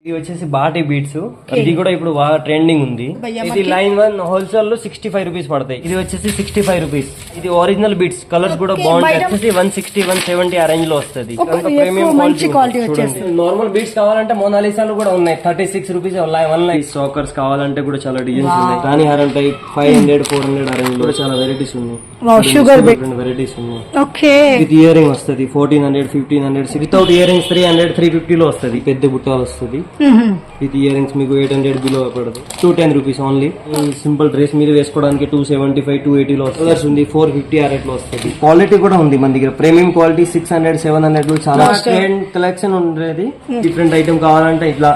ఇది వచ్చేసి బాటి బీట్స్, ఇది కూడా ఇప్పుడు బాగా ట్రెండింగ్ ఉంది. ఇది లైన్ 1 హోల్సేల్ లో 65 రూపీస్ పడతాయి. ఇది వచ్చేసి 65 రూపీస్. ఇది ఒరిజినల్ బీట్స్, కలర్స్ కూడా బాగుంటాయి. వచ్చేసి 160 170 ఆ రేంజ్ లో వస్తుంది. ప్రీమియం క్వాలిటీ వచ్చేసి. నార్మల్ బీట్స్ కావాలంటే మోనాలిసాలు కూడా ఉన్నాయి, 36 రూపీస్. 1 లైన్ సాకర్స్ కావాలంటే కూడా చాలా డిజైన్స్ ఉన్నాయి. రాణి హారం టైప్ 500 400 ఆ రేంజ్ లో చాలా వెరైటీస్ ఉన్నాయి. షుగర్ వెరైటీస్ ఉన్నాయి. విత్ ఇయర్ రింగ్ వస్తుంది 1400 1500. వితౌట్ ఇయర్ రింగ్స్ 300 350 లో వస్తుంది. పెద్ద బుట్టాలు వస్తుంది. విత్ ఇయర్ రింగ్స్ మీకు 800 బిలో పడదు. 210 రూపీస్ ఓన్లీ. సింపుల్ డ్రెస్ మీద వేసుకోవడానికి 275 280 లో కలర్స్ ఉంది. 450 ఆ రేట్ లో వస్తుంది. క్వాలిటీ కూడా ఉంది మన దగ్గర, ప్రీమియం క్వాలిటీ 600 700 లో చాలా కలెక్షన్ ఉండేది. డిఫరెంట్ ఐటమ్ కావాలంటే ఇట్లా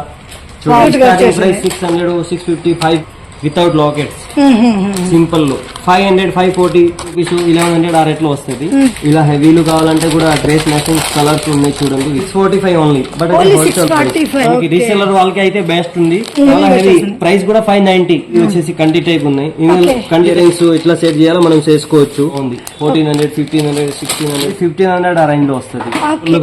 చూడండి. Price 600 650 5 without lockets. సింపుల్ లో 500 540 రూపీస్ 1100 ఆ రేట్ లో వస్తుంది. ఇలా హెవీలు కావాలంటే కూడా డ్రెస్ మ్యాచింగ్ కలర్స్ ఉన్నాయి చూడండి. 645 ఓన్లీ. బట్ అది రీసెలర్ వాళ్ళకి అయితే బెస్ట్ ఉంది. చాలా హెవీ ప్రైస్ కూడా 590. ఇది వచ్చేసి కంటి టైప్ ఉన్నాయి. కంటి రింగ్స్ ఇట్లా సెట్ చేయాలో మనం చేసుకోవచ్చు. ఉంది 1400 1500 1600 1500 ఆ రేంజ్ లో వస్తుంది.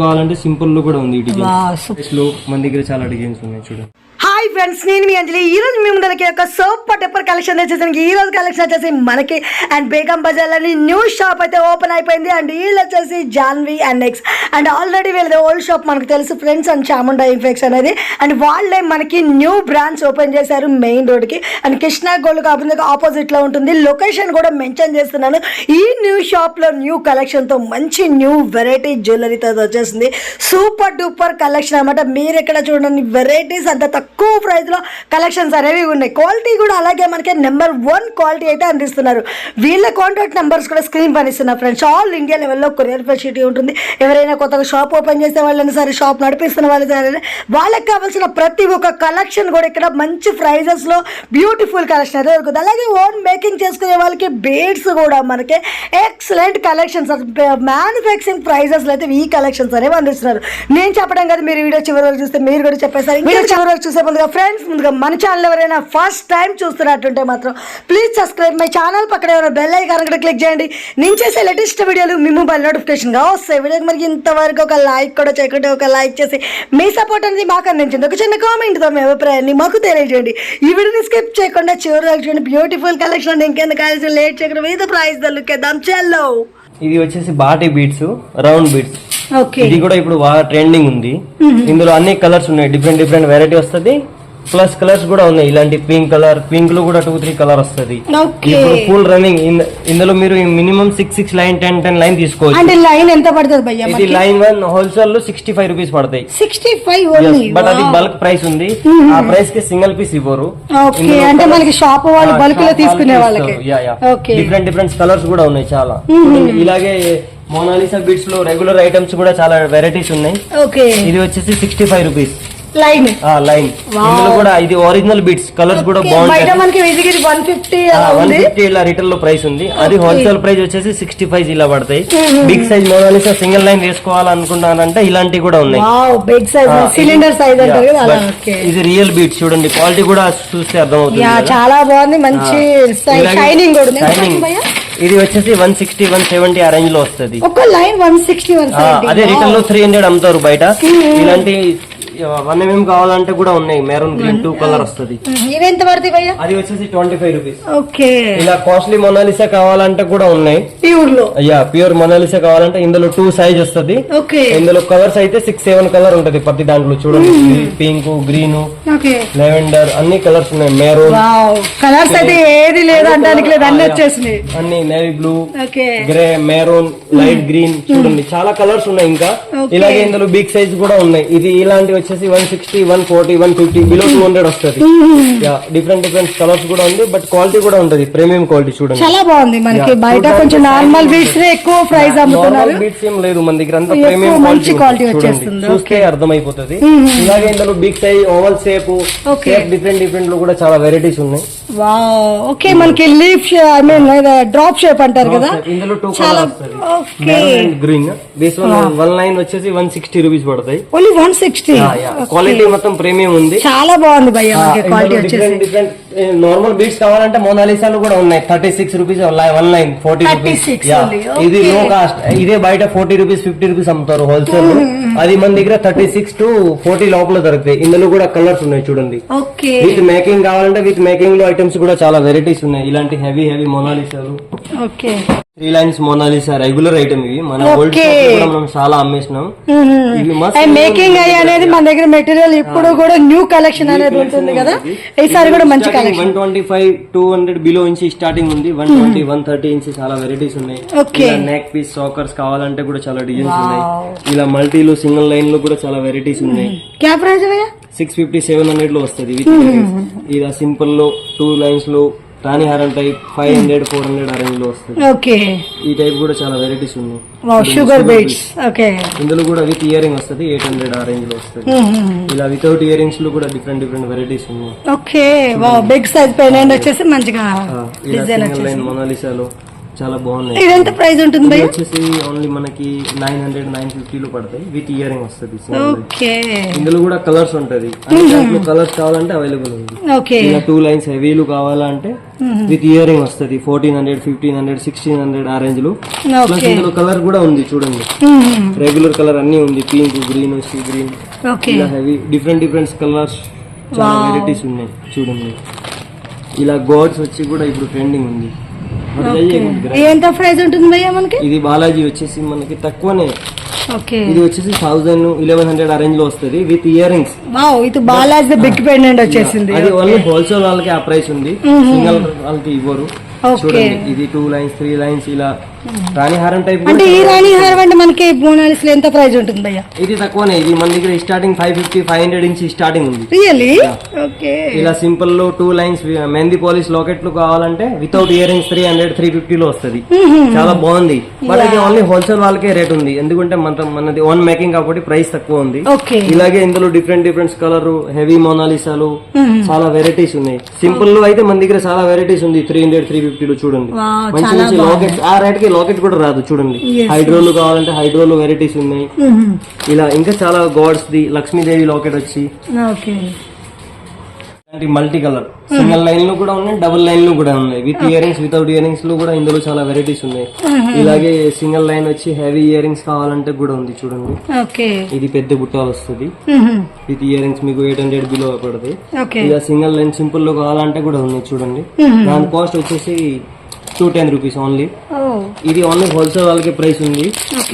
కావాలంటే సింపుల్ లో కూడా ఉంది. డిజైన్స్ లో మన దగ్గర చాలా డిజైన్స్ ఉన్నాయి చూడండి. హాయ్ ఫ్రెండ్స్, నేను మీ అంజలి. ఈ రోజు మేము ముందరికి ఒక సూపర్ టెప్పర్ కలెక్షన్ వచ్చేసరికి ఈ రోజు కలెక్షన్ వచ్చేసి మనకి అండ్ బేగం బజార్ అని న్యూ షాప్ అయితే ఓపెన్ అయిపోయింది. అండ్ వీళ్ళు వచ్చేసి Janvi and next and already వీళ్ళది ఓల్డ్ షాప్ మనకు తెలుసు ఫ్రెండ్స్, అండ్ చాముండా ఇన్ఫెక్స్ అనేది. అండ్ వాళ్ళే మనకి న్యూ బ్రాంచ్ ఓపెన్ చేశారు మెయిన్ రోడ్ కి. అండ్ కృష్ణా గోల్డ్ కాకుండా ఆపోజిట్ లో ఉంటుంది. లొకేషన్ కూడా మెన్షన్ చేస్తున్నాను. ఈ న్యూ షాప్ లో న్యూ కలెక్షన్ తో మంచి న్యూ వెరైటీ జ్యువెలరీతో వచ్చేసింది. సూపర్ డూపర్ కలెక్షన్ అనమాట. మీరు ఎక్కడ చూడండి, వెరైటీస్ అంత తక్కువ ప్రైస్ లో కలెక్షన్స్ అనేవి ఉన్నాయి. క్వాలిటీ కూడా అలాగే మనకి నెంబర్ 1 క్వాలిటీ అయితే అందిస్తున్నారు. వీళ్ళ కాంటాక్ట్ నెంబర్స్ కూడా స్క్రీన్ పైన ఇస్తున్నారు ఫ్రెండ్స్. ఆల్ ఇండియా లెవెల్లో కొరియర్ ఫెసిలిటీ ఉంటుంది. ఎవరైనా కొత్తగా షాప్ ఓపెన్ చేసే వాళ్ళైనా సరే, షాప్ నడిపిస్తున్న వాళ్ళు సరే, వాళ్ళకి కావాల్సిన ప్రతి ఒక్క కలెక్షన్ కూడా ఇక్కడ మంచి ప్రైజెస్ లో బ్యూటిఫుల్ కలెక్షన్ అయితే దొరుకుతుంది. అలాగే ఓన్ మేకింగ్ చేసుకునే వాళ్ళకి బేడ్స్ కూడా మనకి ఎక్సలెంట్ కలెక్షన్స్ మ్యానుఫ్యాక్చరింగ్ ప్రైజెస్ లో అయితే ఈ కలెక్షన్స్ అనేవి అందిస్తున్నారు. నేను చెప్పడం కదా, మీరు వీడియో చివరి వరకు చూస్తే మీరు కూడా చెప్పేస్తారు. వీడియో చివరి వరకు చూసే ముందుగా ఫ్రెండ్స్, ముందుగా మన ఛానల్ ఎవరైనా ఫస్ట్ టైం చూస్తున్నట్టుంటే మాత్రం ప్లీజ్ సబ్స్క్రైబ్ మై ఛానల్. పక్కన ఎవరైనా బెల్ ఐకాన్ కూడా క్లిక్ చేయండి. నేను చేసే లేటెస్ట్ వీడియోలు మీ మొబైల్ నోటిఫికేషన్ గా వస్తాయి. వీడియోకి మరి ఇంతవరకు ఒక లైక్ కూడా చేయకుంటే ఒక లైక్ చేసి మీ సపోర్ట్ అనేది మాకు అందించండి. ఒక చిన్న కామెంట్ తో మీ అభిప్రాయాన్ని మాకు తెలియజేయండి. ఈ వీడియోని స్కిప్ చేయకుండా చివరి వరకు చూడండి. Beautiful collection. ఇంకెందుకు కావాల్సిన లేట్ చేయకుండా విత్ ప్రైస్ దొరికేద్దాం. చల్లో. ఇది వచ్చేసి బాటి బీట్స్, రౌండ్ బీట్స్. ఇది కూడా ఇప్పుడు బాగా ట్రెండింగ్ ఉంది. ఇందులో అన్ని కలర్స్ ఉన్నాయి. డిఫరెంట్ డిఫరెంట్ వెరైటీ వస్తుంది. ప్లస్ కలర్స్ కూడా ఉన్నాయి. ఇలాంటి పింక్ కలర్, పింక్ లో కూడా 2-3 కలర్ వస్తుంది. ఇప్పుడు ఫుల్ రన్నింగ్. ఇందులో మీరు మినిమం 6 లైన్ 10 లైన్ తీసుకోవచ్చు. అంటే లైన్ ఎంత పడుతుంది భయ్యా? ఇది లైన్ 1 హోల్సేల్ లో 65 రూపీస్ పడతాయి. 65 ఓన్లీ. బట్ అది బల్క్ ప్రైస్ ఉంది. ఆ ప్రైస్ కి సింగిల్ పీస్ ఇవ్వరు. అంటే మనకి షాప్ వాళ్ళు బల్క్ లో తీసుకునే వాళ్ళకి డిఫరెంట్ డిఫరెంట్ కలర్స్ కూడా ఉన్నాయి చాలా. ఇలాగే మోనాలిసా బీట్స్ లో రెగ్యులర్ ఐటమ్స్ కూడా చాలా వెరైటీస్ ఉన్నాయి. ఇది వచ్చేసి 65 రూపీస్ లైన్. ఇందులో కూడా ఇది ఒరిజినల్ బీట్స్, కలర్స్ కూడా బాగుంటాయి. 150 ఇలా రిటైల్ లో ప్రైస్ ఉంది. అది హోల్సేల్ ప్రైస్ వచ్చేసి 65 ఇలా పడతాయి. Big size Monalisa single line వేసుకోవాలనుకుంటానంటే ఇలాంటివి కూడా ఉన్నాయి. ఇది రియల్ బీట్స్ చూడండి. క్వాలిటీ కూడా చూస్తే అర్థమవుతుంది. చాలా బాగుంది. మంచి షైనింగ్. ఇది వచ్చేసి 160 170 ఆ రేంజ్ లో వస్తుంది. ఒక లైన్ 160 అదే రిటైల్ లో 300 అమ్ముతారు బయట. ఇలాంటి 1 mm కావాలంటే కూడా ఉన్నాయి. మెరూన్ గ్రీన్ 2 కలర్ వస్తుంది. అది వచ్చేసి 25 రూపీస్. ఇలా కాస్ట్లీ మొనాలిసా కావాలంటే కూడా ఉన్నాయి. ప్యూర్ మొనాలిసా కావాలంటే ఇందులో 2 సైజ్ వస్తుంది. ఇందులో కలర్స్ అయితే 6-7 కలర్ ఉంటది ప్రతి దాంట్లో. చూడండి, పింక్, గ్రీన్, లెవెండర్ అన్ని కలర్స్ ఉన్నాయి. మెరూన్ కలర్స్ అయితే ఏది లేదు అనడానికి లేదు, అన్ని వచ్చేసినాయి. అన్ని navy blue, grey, maroon, light green చూడండి చాలా కలర్స్ ఉన్నాయి. ఇంకా ఇలాగే ఇందులో బిగ్ సైజ్ కూడా ఉన్నాయి. ఇది ఇలాంటి వచ్చేసి 160 140 150 బిలో 200 వస్తుంది. డిఫరెంట్ డిఫరెంట్ కలర్స్ కూడా ఉంది. బట్ క్వాలిటీ కూడా ఉంటది, ప్రీమియం క్వాలిటీ చూడండి. చాలా బాగుంది. మనకి బయట కొంచెం నార్మల్ బీట్స్ ఎక్కువ ప్రైస్ అమ్ముతున్నారు. బీట్స్ ఏం లేదు మన దగ్గర, అంతా ప్రీమియం క్వాలిటీ వచ్చేస్తుంది. చూస్తే అర్థమైపోతుంది. ఇలాగే ఇందులో big size, oval shape, different different లో కూడా చాలా వెరైటీస్ ఉన్నాయి. మనకి leaf I mean drop shape అంటారు కదా. ఇందులో 2 కలర్స్ వస్తాయి. గ్రీన్. దిస్ వన్ లైన్ వచ్చేసి 160 రూపీస్ పడతాయి. ఓన్లీ 160. క్వాలిటీ మొత్తం ప్రీమియం ఉంది. చాలా బాగుంది భయ్యా. క్వాలిటీ వచ్చేసి డిఫరెంట్ నార్మల్ బీట్స్ కావాలంటే మోనాలిసాలు కూడా ఉన్నాయి 36 రూపీస్ 1 లైన్ 40 రూపీస్ 36 only, ఇది okay. లో కాస్ట్. ఇదే బయట 40 రూపీస్ 50 రూపీస్ అమ్ముతారు హోల్సేల్. అది మన దగ్గర 36 to 40 లోపల దొరుకుతాయి. ఇందులో కూడా కలర్స్ ఉన్నాయి చూడండి. ఓకే విత్ మేకింగ్ కావాలంటే విత్ మేకింగ్ లో ఐటమ్స్ కూడా చాలా వెరైటీస్ ఉన్నాయి. ఇలాంటి హెవీ మోనాలిసాలు okay 3 lines Monalisa regular item ఇవి. మన ఓల్డ్ Okay. షాప్ కూడా మనం చాలా అమ్మేసినాం. ఇవి మస్తు మేకింగ్ అయ్యి అనేది మన దగ్గర మెటీరియల్ ఇప్పుడు కూడా న్యూ కలెక్షన్ అనేది ఉంటుంది కదా, ఈసారి కూడా మంచి కలెక్షన్. 125 200 బిలో నుంచి స్టార్టింగ్ ఉంది. 120 130 నుంచి చాలా వెరైటీస్ ఉన్నాయి. Okay. నెక్ పీస్ సాకర్స్ కావాలంటే కూడా చాలా డిజైన్స్ ఉన్నాయి. ఇలా మల్టీలో సింగిల్ లైన్ లో కూడా చాలా వెరైటీస్ ఉన్నాయి. క్యా ప్రైస్ భయ్యా? 650 700 లో వస్తుంది. ఇలా సింపుల్ లో 2 లైన్స్ లో రాణి హారం టైప్ 500 400 ఆ రేంజ్ లో వస్తుంది. ఓకే ఈ టైప్ కూడా చాలా వెరైటీస్ ఉన్నాయి. Sugar beads. ఓకే ఇందులో కూడా విత్ ఇయర్ రింగ్ వస్తుంది 800 ఆ రేంజ్ లో వస్తుంది. ఇలా వితౌట్ ఇయర్ రింగ్స్ లో కూడా డిఫరెంట్ వెరైటీస్ ఉన్నాయి. ఓకే బిగ్ సైజ్ పెండెంట్ వచ్చేసి మంచిగా ఇలా డిజైన్ సింగిల్ లైన్ మోనాలిసాలో చాలా బాగున్నాయి. ఇది ఎంత ప్రైస్ ఉంటుంది ఇది భయ్యా? వచ్చేసి ఓన్లీ మనకి 900 950 లో పడతాయి విత్ ఇయర్ రింగ్ వస్తుంది. ఓకే ఇందులో కూడా కలర్స్ ఉంటది. కలర్స్ కావాలంటే అవైలబుల్ ఉంది. ఓకే ఇలా 2 లైన్స్ హెవీలు కావాలంటే విత్ ఇయర్ రింగ్ వస్తుంది 1400 1500 1600 ఆ రేంజ్ లో. ప్లస్ ఇందులో కలర్ కూడా ఉంది చూడండి. రెగ్యులర్ కలర్ అన్ని ఉంది. Pink green sea green okay ఇలా హెవీ డిఫరెంట్ కలర్స్ చాలా వెరైటీస్ ఉన్నాయి చూడండి. ఇలా గోడ్స్ వచ్చి కూడా ఇప్పుడు ట్రెండింగ్ ఉంది. ఎంత ప్రైస్ ఉంటుంది భయ్యా మనకి? ఇది బాలాజీ వచ్చేసి మనకి తక్కువనే. ఓకే ఇది వచ్చేసి 1000 1100 ఆ రేంజ్ లో వస్తుంది విత్ ఇయర్ రింగ్స్. వావ్ ఇది బాలాజీ బిగ్ పెండెంట్ వచ్చేసింది. అది ఓన్లీ హోల్సేల్ వాళ్ళకి ఆ ప్రైస్ ఉంది. సింగల్ వాళ్ళకి ఇవ్వరు. చూడండి ఇది 2 లైన్స్ 3 లైన్స్ ఇలా రాణి హారం టైప్. అంటే ఈ రాణి హారం అంటే మనకి మోనాలిసాలో ఎంత ప్రైస్ ఉంటుంది భయ్యా? ఇది తక్కువనే. ఇది మన దగ్గర స్టార్టింగ్ 550 500 నుంచి స్టార్టింగ్ ఉంది. రియల్లీ? ఓకే ఇలా సింపుల్ లో 2 లైన్స్ మెహందీ పాలిష్ లాకెట్లు కావాలంటే వితౌట్ ఇయర్ రింగ్స్ 300 350 లో వస్తుంది. చాలా బాగుంది. బట్ ఇది ఓన్లీ హోల్సేల్ వాళ్ళకే రేట్ ఉంది. ఎందుకంటే మనది ఓన్ మేకింగ్ కాబట్టి ప్రైస్ తక్కువ ఉంది. ఓకే ఇలాగే ఇందులో డిఫరెంట్ కలర్ హెవీ మోనాలిసాలు చాలా వెరైటీస్ ఉన్నాయి. సింపుల్ లో అయితే మన దగ్గర చాలా వెరైటీస్ ఉంది 300 350 లో చూడండి. మంచి మంచి లాకెట్స్ ఆ రేట్ కి లాకెట్ కూడా రాదు చూడండి. హైడ్రోలు కావాలంటే హైడ్రోలు వెరైటీస్ ఉన్నాయి. ఇలా ఇంకా చాలా గాడ్స్ ది లక్ష్మీదేవి లాకెట్ వచ్చి మల్టీ కలర్ సింగిల్ లైన్ లో కూడా ఉన్నాయి డబుల్ లైన్ లో కూడా ఉన్నాయి. With ear rings without ear rings లో కూడా ఇందులో చాలా వెరైటీస్ ఉన్నాయి. ఇలాగే సింగిల్ లైన్ వచ్చి హెవీ ఇయర్ రింగ్స్ కావాలంటే కూడా ఉంది చూడండి. ఇది పెద్ద బుట్టాలు వస్తుంది విత్ ఇయర్ రింగ్స్ మీకు 800 బిలో పడుతుంది. ఇలా సింగిల్ లైన్ సింపుల్ లో కావాలంటే కూడా ఉన్నాయి చూడండి. దాని కాస్ట్ వచ్చేసి 210 రూపీస్ ఓన్లీ. ఇది ఓన్లీ హోల్సేల్ వాళ్ళకి ప్రైస్ ఉంది.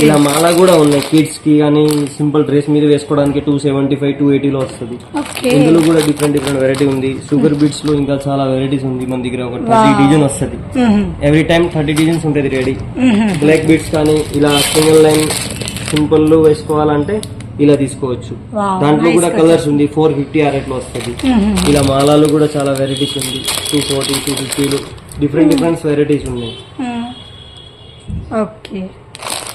ఇలా మాల కూడా ఉన్నాయి కిడ్స్ కి కానీ సింపుల్ డ్రెస్ మీద వేసుకోవడానికి 275 280 లో వస్తుంది. ఇందులో కూడా డిఫరెంట్ వెరైటీ ఉంది. షుగర్ బీట్స్ లో ఇంకా చాలా వెరైటీస్ ఉంది. మన దగ్గర ఒక 30 డిజైన్ వస్తుంది. ఎవ్రీ టైం 30 డిజైన్స్ ఉంటుంది రెడీ. బ్లాక్ బీట్స్ కానీ ఇలా సింగిల్ లైన్ సింపుల్ లో వేసుకోవాలంటే ఇలా తీసుకోవచ్చు. దాంట్లో కూడా కలర్స్ ఉంది 450 ఆ రేట్ లో వస్తుంది. ఇలా మాలాలు కూడా చాలా వెరైటీస్ ఉంది 240 250 డిఫరెంట్ వెరైటీస్ ఉన్నాయి. ఓకే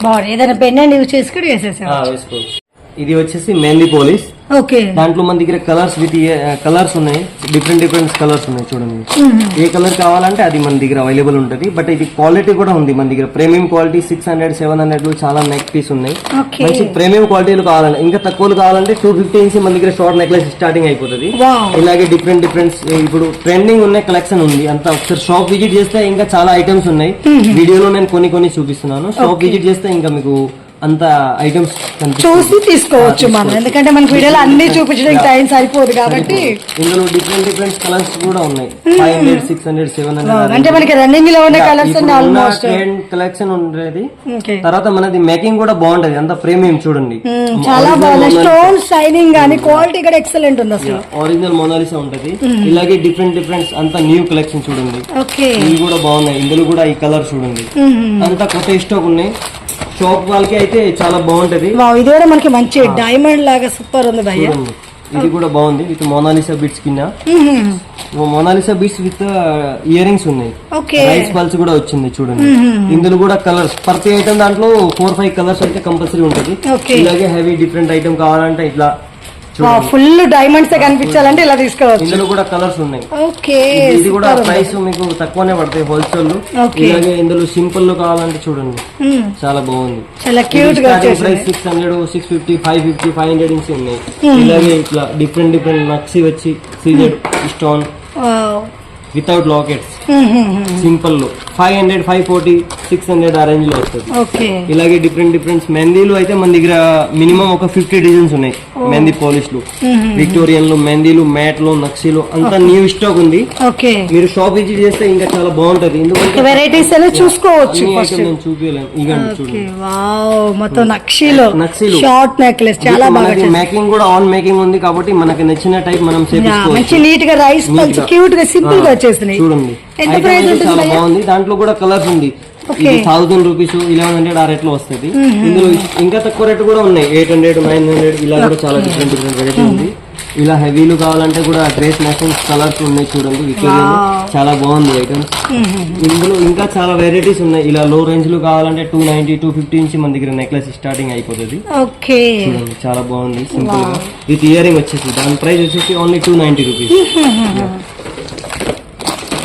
బాగుంది. ఏదైనా పెండెంట్ యూజ్ చేసుకుని వేసుకోవచ్చు. ఇది వచ్చేసి మెహందీ పోలీస్. ఓకే దాంట్లో మన దగ్గర కలర్స్ విత్ కలర్స్ ఉన్నాయి. డిఫరెంట్ కలర్స్ ఉన్నాయి చూడండి. ఏ కలర్ కావాలంటే అది మన దగ్గర అవైలబుల్ ఉంటుంది. బట్ ఇది క్వాలిటీ కూడా ఉంది మన దగ్గర. ప్రీమియం క్వాలిటీ 600 700 చాలా నెక్ పీస్ ఉన్నాయి. మంచి ప్రీమియం క్వాలిటీలు కావాలంటే ఇంకా తక్కువలు కావాలంటే 250 నుంచి మన దగ్గర షార్ట్ నెక్లెస్ స్టార్టింగ్ అయిపోతుంది. ఇలాగే డిఫరెంట్ ఇప్పుడు ట్రెండింగ్ ఉన్న కలెక్షన్ ఉంది. అంతా ఒకసారి షాప్ విజిట్ చేస్తే ఇంకా చాలా ఐటమ్స్ ఉన్నాయి. వీడియోలో నేను కొన్ని చూపిస్తున్నాను. షాప్ విజిట్ చేస్తే ఇంకా మీకు అంత ఐటమ్స్ చూసి తీసుకోవచ్చు మనం. ఎందుకంటే మనకి వీడియోలో అన్ని చూపించడానికి టైం సరిపోదు కాబట్టి. ఇందులో డిఫరెంట్ కలర్స్ కూడా ఉన్నాయి 500 600 700. అంటే మనకి రన్నింగ్ లో ఉన్న కలర్స్ ఆల్మోస్ట్ కలెక్షన్ ఉండేది. తర్వాత మనది మేకింగ్ కూడా బాగుంటది. అంత ప్రీమియం చూడండి. చాలా బాగుంది. స్టోన్ షైనింగ్ గానీ క్వాలిటీ కూడా ఎక్సలెంట్ ఉంది అసలు. ఒరిజినల్ మోనాలిసా ఉంటది. ఇలాగే డిఫరెంట్ అంత న్యూ కలెక్షన్ చూడండి. ఇవి కూడా బాగున్నాయి. ఇందులో కూడా ఈ కలర్ చూడండి. అంతా కొత్త స్టాక్ ఉన్నాయి. షాప్ వాళ్ళకి అయితే చాలా బాగుంటది. ఇది కూడా మనకి మంచి డైమండ్ లాగా సూపర్ ఉంది భయ్యా. ఇది కూడా బాగుంది విత్ మోనాలిసా బిట్స్ కింద. Mona Lisa bits with earrings ఉన్నాయి. రైస్ పల్స్ కూడా వచ్చింది చూడండి. ఇందులో కూడా కలర్స్ ప్రతి ఐటమ్ దాంట్లో 4-5 కలర్స్ అయితే కంపల్సరీ ఉంటుంది. ఇలాగే హెవీ డిఫరెంట్ ఐటమ్ కావాలంటే ఇట్లా ఫుల్ డైమండ్స్ కనిపించాలంటే ఇలా తీసుకోవచ్చు. ఇందులో కూడా కలర్స్ ఉన్నాయి. ఓకే ఇది కూడా ప్రైస్ మీకు తక్కువనే పడతాయి హోల్సేల్. ఇలాగే ఇందులో సింపుల్ లో కావాలంటే చూడండి చాలా బాగుంది. చాలా క్యూట్ గా ప్రైస్ 600 650 550 500 నుంచి ఉన్నాయి. ఇలాగే ఇట్లా డిఫరెంట్ నక్సీ వచ్చి CZ stone without lockets, simple లో 500, 540, 600 ఆ రేంజ్ లో వస్తుంది. ఓకే ఇలాగే డిఫరెంట్ డిఫరెంట్ మెహందీలు అయితే మన దగ్గర మినిమం ఒక 50 డిజైన్స్ ఉన్నాయి. మెహందీ పాలిష్ లు, విక్టోరియన్ లు, మెహందీలు, మ్యాట్ లు, నక్షీలు అంతా న్యూ స్టాక్ ఉంది. ఓకే మీరు షాప్ విజిట్ చేస్తే ఇంకా చాలా బాగుంటది. ఎందుకంటే వెరైటీస్ అనేది చూసుకోవచ్చు. అన్ని item నేను చూపించలేను. ఇగండి చూడండి, వావ్, మొత్తం నక్షీలు, నక్షీలు, షార్ట్ నెక్లెస్ చాలా బాగా. మేకింగ్ కూడా ఆన్ మేకింగ్ ఉంది కాబట్టి మనకి నచ్చిన టైప్ మనం మంచి చేపించుకోవచ్చు. నీట్ గా రైస్ మంచి క్యూట్ గా సింపుల్ గా వచ్చేసినాయి. చూడండి, ఎంత item ప్రైస్ అయితే ఉంటుంది చాలా భయ్యా? బాగుంది. దాంట్లో కూడా కలర్స్ ఉంది. ఇది 1000 రూపీస్, 1100 ఆ రేట్ లో వస్తుంది. ఇందులో ఇంకా తక్కువ రేట్ కూడా ఉన్నాయి, 800, 900 ఇలా కూడా చాలా డిఫరెంట్ డిఫరెంట్ వెరైటీ ఉంది. ఇలా హెవీలు కావాలంటే కూడా డ్రెస్ మ్యాచింగ్ కలర్స్ ఉన్నాయి. చూడండి, విక్టోరియన్ చాలా బాగుంది ఐటమ్స్. ఇందులో ఇంకా చాలా వెరైటీస్ ఉన్నాయి. ఇలా లో రేంజ్ లో కావాలంటే 290, 250 నుంచి మన దగ్గర నెక్లెస్ స్టార్టింగ్ అయిపోతుంది. ఓకే చూడండి, చాలా బాగుంది సింపుల్ గా. విత్ ఇయర్ రింగ్ వచ్చేసి దాని ప్రైస్ వచ్చేసి ఓన్లీ 290 రూపీస్.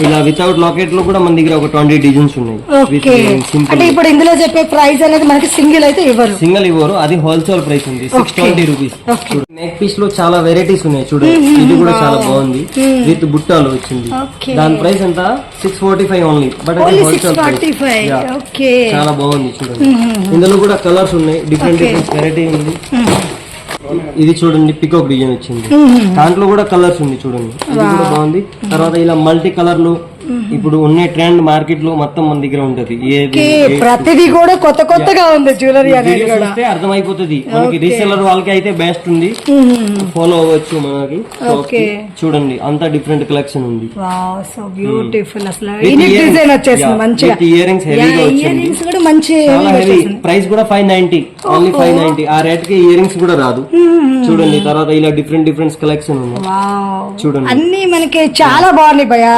ఇలా వితౌట్ లాకెట్ లో కూడా మన దగ్గర ఒక 20 డిజైన్స్ ఉన్నాయి. ఓకే అంటే ఇప్పుడు ఇందులో చెప్పే ప్రైస్ అనేది మనకి సింగిల్ అయితే ఇవ్వరు. సింగిల్ ఇవ్వరు, అది హోల్సేల్ ప్రైస్ ఉంది, 620 రూపీస్. నెక్ పీస్ లో చాలా వెరైటీస్ ఉన్నాయి. చూడండి, ఇది కూడా చాలా బాగుంది, విత్ బుట్టాలు వచ్చింది. దాని ప్రైస్ ఎంత 645 ఓన్లీ, బట్ అది హోల్సేల్ ప్రైస్. ఓకే చాలా బాగుంది. చూడండి, ఇందులో కూడా కలర్స్ ఉన్నాయి, డిఫరెంట్ డిఫరెంట్ వెరైటీ ఉంది. ఇది చూడండి, పికాక్ డిజైన్ వచ్చింది, దాంట్లో కూడా కలర్స్ ఉంది. చూడండి, ఇది కూడా బాగుంది. తర్వాత ఇలా మల్టీ కలర్లు ఇప్పుడు ఉన్న ట్రెండ్ మార్కెట్ లో మొత్తం మన దగ్గర ఉంటది. ప్రతిదీ కూడా కొత్త కొత్తగా ఉంది జ్యువెలరీ అనేది కూడా అర్థమైపోతుంది మనకి. రీసెలర్ వాళ్ళకి అయితే బెస్ట్ ఉంది, ఫాలో అవ్వచ్చు మనకి. చూడండి, అంతా డిఫరెంట్ కలెక్షన్ ఉంది. So beautiful. అసలు డిజైన్ వచ్చేసింది మంచిగా. ఇయర్ రింగ్స్ హెవీగా వచ్చింది, కూడా మంచి హెవీ. ప్రైస్ కూడా 590, ఓన్లీ 590. ఆ రేట్ కి ఇయర్ రింగ్స్ కూడా రాదు. చూడండి, తర్వాత ఇలా డిఫరెంట్ డిఫరెంట్ కలెక్షన్ ఉంది. చూడండి, అన్ని మనకి చాలా బాగున్నాయి భయ.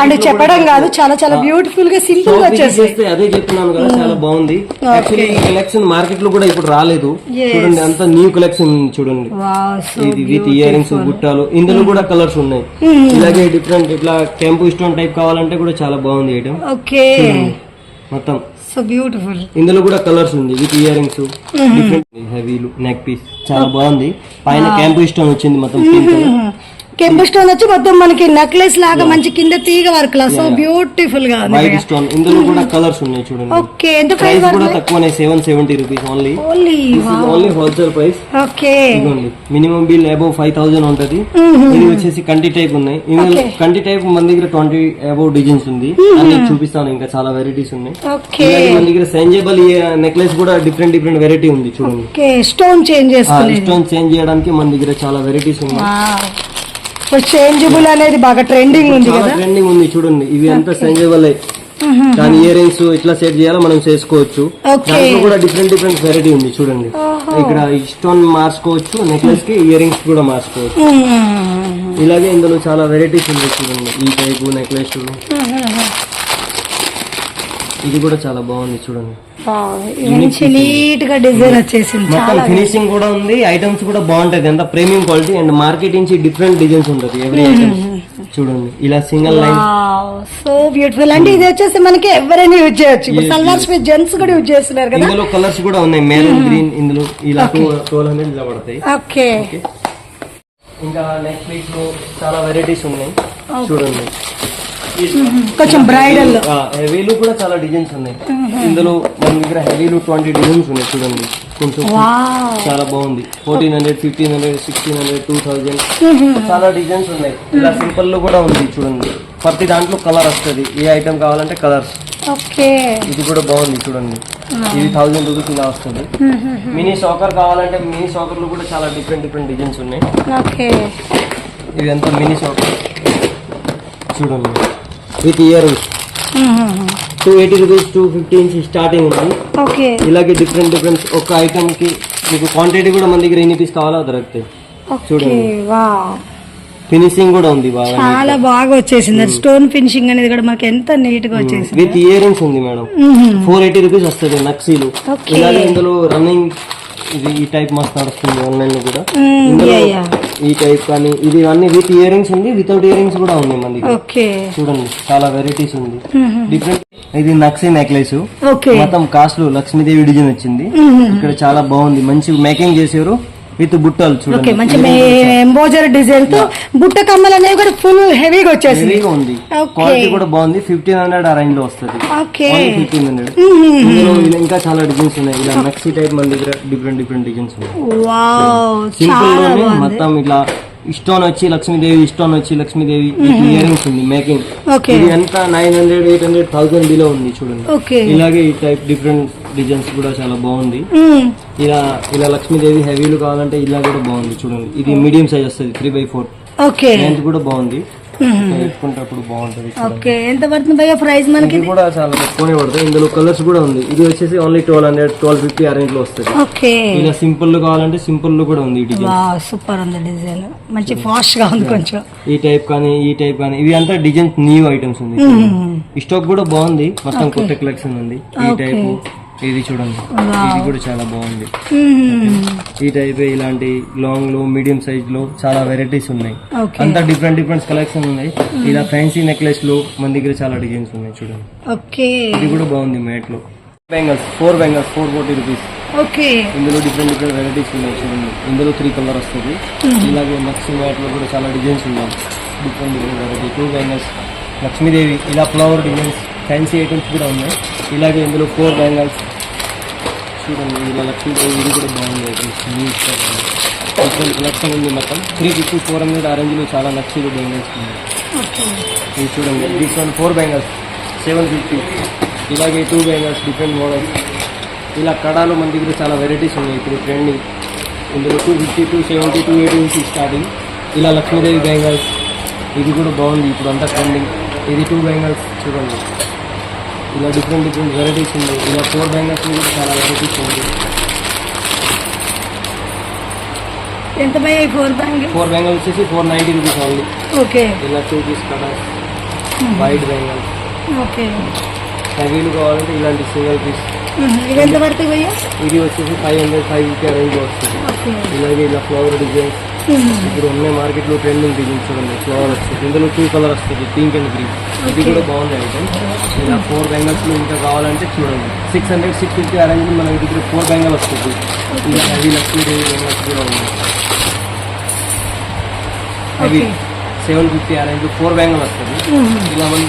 అంటే చెప్పడం కాదు, చాలా చాలా బ్యూటిఫుల్ గా సింపుల్ గా వచ్చేసి. అదే చెప్తున్నాను కదా, చాలా బాగుంది. యాక్చువల్లీ ఈ కలెక్షన్ మార్కెట్ లో కూడా ఇప్పుడు రాలేదు. చూడండి, అంత న్యూ కలెక్షన్ చూడండి. ఇది విత్ ఇయర్ రింగ్స్, బుట్టాలు, ఇందులో కూడా కలర్స్ ఉన్నాయి. ఇలాగే డిఫరెంట్ ఇట్లా టెంపు స్టోన్ టైప్ కావాలంటే కూడా చాలా బాగుంది ఐటమ్. ఓకే మొత్తం సో బ్యూటిఫుల్. ఇందులో కూడా కలర్స్ ఉంది, విత్ ఇయర్ రింగ్స్, డిఫరెంట్ హెవీలు, నెక్ పీస్ చాలా బాగుంది. పైన క్యాంపు స్టోన్ వచ్చింది మొత్తం. కెంపు స్టోన్ వచ్చి మొత్తం మనకి నెక్లెస్ లాగా మంచి కింద తీగ వర్క్ లా. సో బ్యూటిఫుల్ గా ఉంది. వైట్ స్టోన్, ఇందులో కూడా కలర్స్ ఉన్నాయి. చూడండి, ఓకే ఎంత ప్రైస్ కూడా తక్కువనే, 770 rupees only. Only wholesale price. Okay minimum bill above 5000 ఉంటది. ఇది వచ్చేసి కంటి టైప్ ఉన్నాయి. ఇందులో కంటి టైప్ మన దగ్గర 20 అబౌవ్ డిజైన్స్ ఉంది. అన్ని చూపిస్తాను, ఇంకా చాలా వెరైటీస్ ఉన్నాయి. మన దగ్గర సెంజబుల్ నెక్లెస్ కూడా డిఫరెంట్ డిఫరెంట్ వెరైటీ ఉంది. చూడండి, స్టోన్ చేంజ్ స్టోన్ చేంజ్ చేయడానికి మన దగ్గర చాలా వెరైటీస్ ఉన్నాయి. చేంజబుల్ అనేది బాగా ట్రెండింగ్ ఉంది కదా. ట్రెండింగ్ ఉంది. చూడండి, ఇవి అంతా చేంజబుల్. దాని ఇయర్ రింగ్స్ ఇట్లా సెట్ చేయాలో మనం చేసుకోవచ్చు. దాంట్లో కూడా డిఫరెంట్ డిఫరెంట్ వెరైటీ ఉంది. చూడండి, ఇక్కడ స్టోన్ మార్చుకోవచ్చు, నెక్లెస్ కి ఇయర్ రింగ్స్ కూడా మార్చుకోవచ్చు. ఇలాగే ఇందులో చాలా వెరైటీస్ ఉంది. చూడండి, ఈ టైపు నెక్లెస్, ఇది కూడా చాలా బాగుంది. చూడండి, నీట్ గా డిజైన్ వచ్చేసింది. మొత్తం ఫినిషింగ్ కూడా ఉంది, ఐటమ్స్ కూడా బాగుంటది. అంత ప్రీమియం క్వాలిటీ అండ్ మార్కెట్ నుంచి డిఫరెంట్ డిజైన్స్ ఉంటది ఎవ్రీ ఐటమ్స్. చూడండి, ఇలా సింగిల్ లైన్, సో బ్యూటిఫుల్. అంటే ఇది వచ్చేసి మనకి ఎవరైనా యూజ్ చేయొచ్చు. ఇప్పుడు సల్వార్స్ మీద జెంట్స్ కూడా యూజ్ చేస్తున్నారు కదా. ఇందులో కలర్స్ కూడా ఉన్నాయి, మెరూన్, గ్రీన్. ఇందులో ఇలా 1200 ఇలా పడతాయి. ఓకే, ఇంకా నెక్స్ట్ వీక్ లో చాలా వెరైటీస్ ఉన్నాయి. చూడండి, కొంచెం బ్రైడల్ హెవీలు కూడా చాలా డిజైన్స్ ఉన్నాయి. ఇందులో మన దగ్గర హెవీలు 20 డిజైన్స్ ఉన్నాయి. చూడండి, కొంచెం చాలా బాగుంది. 1400, 1500, 1600, 2000 చాలా డిజైన్స్ ఉన్నాయి. ఇలా సింపుల్ లో కూడా ఉంది. చూడండి, ప్రతి దాంట్లో కలర్ వస్తుంది. ఏ ఐటమ్ కావాలంటే కలర్స్. ఓకే, ఇది కూడా బాగుంది. చూడండి, ఇది 1000 రూపీస్ ఇలా వస్తుంది. మినీ సాకర్ కావాలంటే మినీ సాకర్ లో కూడా చాలా డిఫరెంట్ డిఫరెంట్ డిజైన్స్ ఉన్నాయి. ఓకే, ఇది అంతా మినీ సాకర్. చూడండి, విత్ ఇయర్ రింగ్స్ 280 రూపీస్, 250 నుంచి స్టార్టింగ్ ఉంది. ఓకే, ఇలాగే డిఫరెంట్ డిఫరెంట్ ఒక ఐటమ్ కి మీకు క్వాంటిటీ కూడా మన దగ్గర ఎన్ని పీస్ కావాలో దొరుకుతాయి. చూడండి, ఫినిషింగ్ కూడా ఉంది బాగా, చాలా బాగా వచ్చేసింది. స్టోన్ ఫినిషింగ్ అనేది కూడా మనకి ఎంత నీట్ గా వచ్చేసింది. విత్ ఇయర్ రింగ్స్ ఉంది మేడం. 480 రూపీస్ వస్తుంది నక్సీలు. ఇలాగే ఇందులో రన్నింగ్ ఇది ఈ టైప్ మస్తు నడుస్తుంది ఆన్లైన్ లో కూడా. ఇందులో ఈ టైప్ కానీ ఇది అన్ని విత్ ఇయర్ రింగ్స్ ఉంది, వితౌట్ ఇయర్ రింగ్స్ కూడా ఉంది మన దగ్గర. చూడండి, చాలా వెరైటీస్ ఉంది డిఫరెంట్. ఇది నక్సీ నెక్లెస్, మొత్తం కాస్ట్ లక్ష్మీదేవి డిజైన్ వచ్చింది. ఇక్కడ చాలా బాగుంది, మంచి మేకింగ్ చేసారు. విత్ బుట్టలు ఓకే చూడండి. మంచి ఎంబోజర్ డిజైన్ తో బుట్ట కమ్మలు అనేవి కూడా ఫుల్ హెవీగా వచ్చేసి హెవీగా ఉంది. క్వాలిటీ కూడా బాగుంది. 1500 ఆ రేంజ్ లో వస్తుంది. ఓకే 1500. ఇందులో ఇంకా చాలా డిజైన్స్ ఉన్నాయి. ఇలా నక్సీ టైప్ మన దగ్గర డిఫరెంట్ డిజైన్స్ ఉన్నాయి. వావ్ సింపుల్ చాలా లోనే బాగుంది. మొత్తం ఇట్లా స్టోన్ వచ్చి లక్ష్మీదేవి, స్టోన్ వచ్చి లక్ష్మీదేవి ఇయర్ రింగ్స్ ఉంది మేకింగ్. ఓకే ఇది ఎంత 900, 800, 1000 బిలో ఉంది చూడండి. ఓకే ఇలాగే ఈ టైప్ డిఫరెంట్ డిజైన్స్ కూడా చాలా బాగుంది. ఇలా లక్ష్మీదేవి హెవీలు కావాలంటే ఇలా కూడా బాగుంది చూడండి. ఇది మీడియం సైజ్ వస్తుంది 3/4. ఓకే లెంత్ కూడా బాగుంది. పెట్టుకుంటప్పుడు బాగుంటది. ఓకే ఎంత పడుతుంది భయ్యా ప్రైస్ మనకి? ఇది కూడా చాలా తక్కువనే పడుతుంది. ఇందులో కలర్స్ కూడా ఉంది. ఇది వచ్చేసి ఓన్లీ 1200, 1250 ఆ రేంజ్ లో వస్తుంది. ఓకే ఇలా సింపుల్ కావాలంటే సింపుల్ కూడా ఉంది. ఈ డిజైన్ వావ్ సూపర్ ఉంది డిజైన్, మంచి ఫాస్ట్ గా ఉంది కొంచెం. ఈ టైప్ కానీ ఇవి అంతా డిజైన్ న్యూ ఐటమ్స్ ఉంది. ఈ స్టాక్ కూడా బాగుంది. మొత్తం కొత్త కలెక్షన్ ఉంది. ఈ టైప్ ఇది చూడండి. ఇది కూడా చాలా బాగుంది. ఈ టైప్ ఇలాంటి లాంగ్ లో మీడియం సైజ్ లో చాలా వెరైటీస్ ఉన్నాయి. అంతా డిఫరెంట్ కలెక్షన్ ఉన్నాయి. ఇలా ఫ్యాన్సీ నెక్లెస్ లో మన దగ్గర చాలా డిజైన్స్ ఉన్నాయి చూడండి. ఓకే ఇది కూడా బాగుంది మ్యాట్ లో. Bangles 4 bangles 440 rupees. ఓకే ఇందులో డిఫరెంట్ వెరైటీస్ ఉన్నాయి చూడండి. ఇందులో 3 కలర్ వస్తుంది. ఇలాగే నక్సీ మ్యాట్ లో కూడా చాలా డిజైన్స్ ఉన్నాయి. Different variety 2 bangles Lakshmidevi. ఇలా ఫ్లవర్ డిజైన్స్ ఫ్యాన్సీ ఐటమ్స్ కూడా ఉన్నాయి. ఇలాగే ఇందులో 4 బెంగల్స్ చూడండి. ఇలా లక్ష్మీదేవి ఇది కూడా బాగుంది ఐటమ్స్. డిఫరెంట్ కలెక్షన్ ఉంది. మొత్తం 350, 400 ఆ రేంజ్ లో చాలా నక్షీలు బెంగల్స్ ఉన్నాయి. ఇది చూడండి. Different 4 bangles 750. ఇలాగే 2 బెంగల్స్ డిఫరెంట్ మోడల్స్. ఇలా కడాలు మన దగ్గర చాలా వెరైటీస్ ఉన్నాయి ఇప్పుడు ట్రెండింగ్. ఇందులో 250, 270, 280 నుంచి స్టార్టింగ్. ఇలా లక్ష్మీదేవి బెంగల్స్ ఇది కూడా బాగుంది. ఇప్పుడు అంతా ట్రెండింగ్. ఇది 2 బెంగల్స్ చూడండి. ఇలా డిఫరెంట్ వెరైటీస్ ఉన్నాయి. ఇలా 4 బెంగల్స్ కూడా చాలా వెరైటీస్ ఉంది. ఎంత భయ్యా 4 బ్యాంగిల్? 4 బెంగల్ వచ్చేసి 490 రూపీస్ ఓన్లీ. ఓకే ఇలా 2 పీస్ కడాస్ వైట్ బెంగల్స్. ఓకే హెవీలు కావాలంటే ఇలాంటి సింగిల్ పీస్. ఇది ఎంత పడుతుంది భయ్యా? ఇది వచ్చేసి 500, 550 రేంజ్ వస్తుంది. ఓకే ఇలాగే ఇలా ఫ్లవర్ డిజైన్స్ ఇప్పుడు ఉన్నాయి మార్కెట్లో ట్రెండింగ్ డిజైన్స్ చూడండి. ఫ్లవర్ వస్తుంది. ఇందులో 2 కలర్ వస్తుంది పింక్ అండ్ గ్రీన్. ఇది కూడా బాగుంది ఐటమ్. ఇలా 4 బెంగల్స్ ఇంకా కావాలంటే చూడండి 600, 650 ఆ రేంజ్ మన దగ్గర 4 బెంగల్ వస్తుంది. ఇంకా హెవీ లక్ష్మీదేవి బెంగల్స్ కూడా ఉన్నాయి. హెవీ 750 ఆ రేంజ్ 4 బెంగల్ వస్తుంది. ఇలా మనకి